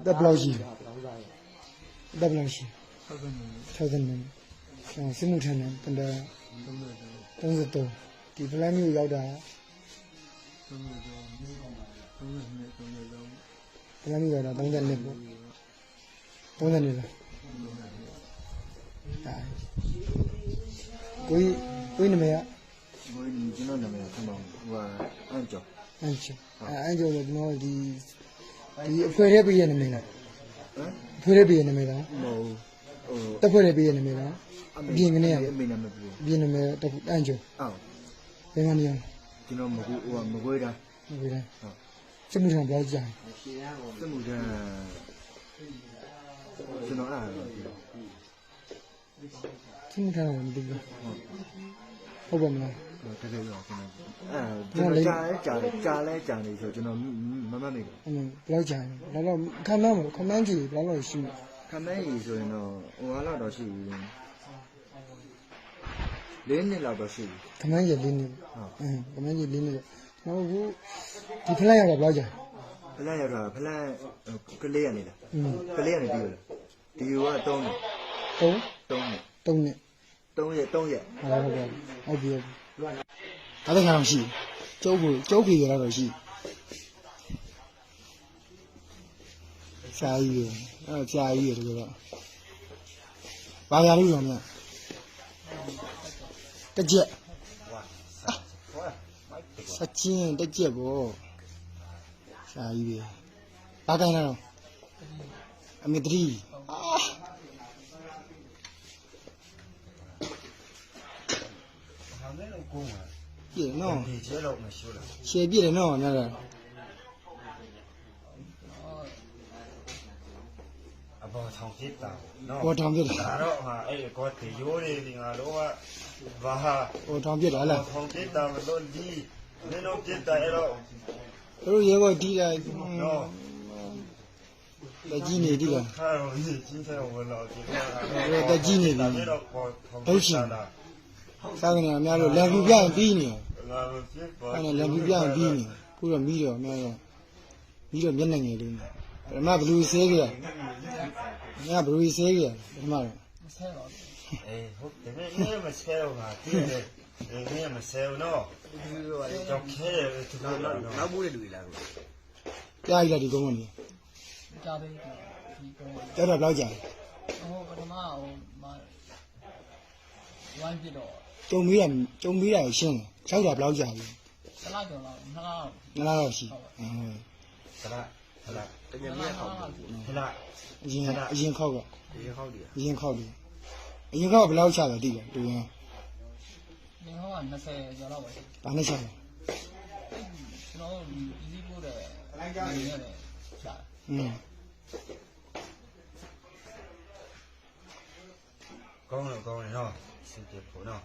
တက်ဘလောက်ရှိတက်ဘလောက်ရှိ60နေစစ်မှုထမ်းတယ်တန်33ဒီဖလမ်းမျိုးရောက်တာဖလမ်းမျိုးရောက်တာ30နှစ်ပေါ့30နှစ်လားဒါကိုနမရကိုကျွန်တော်နာမည်ဆမ်းပါဟိုကအန်ကျော်အန်ကျော်ဆိုကျွန်တော်ဒီအဖွဲရဲပေးရနာမည်လားအဖွဲရဲပေးရနာမည်လားမဟုတ်တက်ဖွဲရဲပေးရနာမည်လားအပြင်ကနေရအမေနာမည်ဘူးအပြင်နာမည်အန်ကျော်ဘယ်မှာနေရကျွန်တော်မကွေးတာဟုတ်စစ်မှုထမ်းပြောကြတယ်စစ်မှုထမ်းကျွန်တော်အဲ့ဒါစစ်မှုထမ်းတော့မသိဘူးဟုတ်ပါမလားတကယ်ရောကျွန်တော်ကြာနေဆိုကျွန်တော်မမတ်မိဘူးဘယ်လောက်ကြာလဲတော့ခံမှန်းကြည့်ဘယ်လောက်ရှိလဲခံမှန်းကြီးဆိုရင်တော့ဟိုလောက်တော့ရှိပြီ4နှစ်လောက်တော့ရှိပြီခံမှန်းကြီး4နှစ်ခံမှန်းကြီး4နှစ်တော့ဒီဖလန်ရောက်တော့ဘယ်လောက်ကြာဖလန်ရောက်တာဖလန်ကလေးရနေတာကလေးရနေပြီလားဒီက3နှစ်3နှစ်3ရက်ဟုတ်ပြီဒါလည်းငါတော့ရှိကျုပ်ကြီးရတော့ရှိစာကြီးအဲ့စာကြီးရတကယ်တော့ဘာရလို့ရောမြတ်တက်ကြက်စချင်းတက်ကြက်ပေါ့စာကြီးပဲဘာကိုင်းလာတော့အမေ3ပြည့်နော်ဒီကျဲတော့မရှိဘူးလားရှယ်ပြည့်တယ်နော်များလားအဘောထောင်ပြစ်တာနော်ဘောထောင်ပြစ်တာဒါတော့ဟာအဲ့ကောတေရိုးတွေငါတို့ကဘာဟာဘောထောင်ပြစ်တာလားထောင်ပြစ်တာမလို့ဒီမင်းတို့ပြစ်တာအဲ့တော့တို့ရေဘောတီးတာနော်တကြီးနေဒီလားဟာဒီချင်းတဲ့ဝလာဒီတကြီးနေပြီဟုတ်ရှင်စားကနေအများလို့လန်ပြူပြရင်ပြီးနေအဲ့နဲ့လန်ပြူပြရင်ပြီးနေခုတော့ပြီးတော့အများတော့ပြီးတော့မျက်နှာငယ်လေးပထမဘလူးဆဲကြရငါဘလူးဆဲကြပထမတော့မဆဲပါဘူးအေးဟုတ်တယ်မင်းမဆဲတော့ငါတည်တယ်မင်းမဆဲဘူးနော်ကြောက်ခဲတယ်သူနောက်ဘူးတဲ့လူတွေလားကြားရည်လားဒီကုန်းကနေကြားတယ်ဒီကုန်းကြားတော့ဘယ်လောက်ကြားလဲပထမဝိုင်းပြတော့ကြုံပြီးတာရှင်းတယ်6တာဘယ်လောက်ကြာပြီတလားကျော်လောက်2လားတော့ရှိဟုတ်တလားတကယ်မြတ်ဟောက်တလားအရင်ခောက်ကအရင်ခောက်တယ်အရင်ခောက်ဘယ်လောက်ချတာသိတယ်တူရင်ဒီဟောက20ကျော်လောက်ပဲဘာနဲ့ချလဲကျွန်တော်ဒီပို့တယ်နေရတယ်ချာကောင်းတော့ကောင်းတယ်နော်စင်ပြဖို့နော်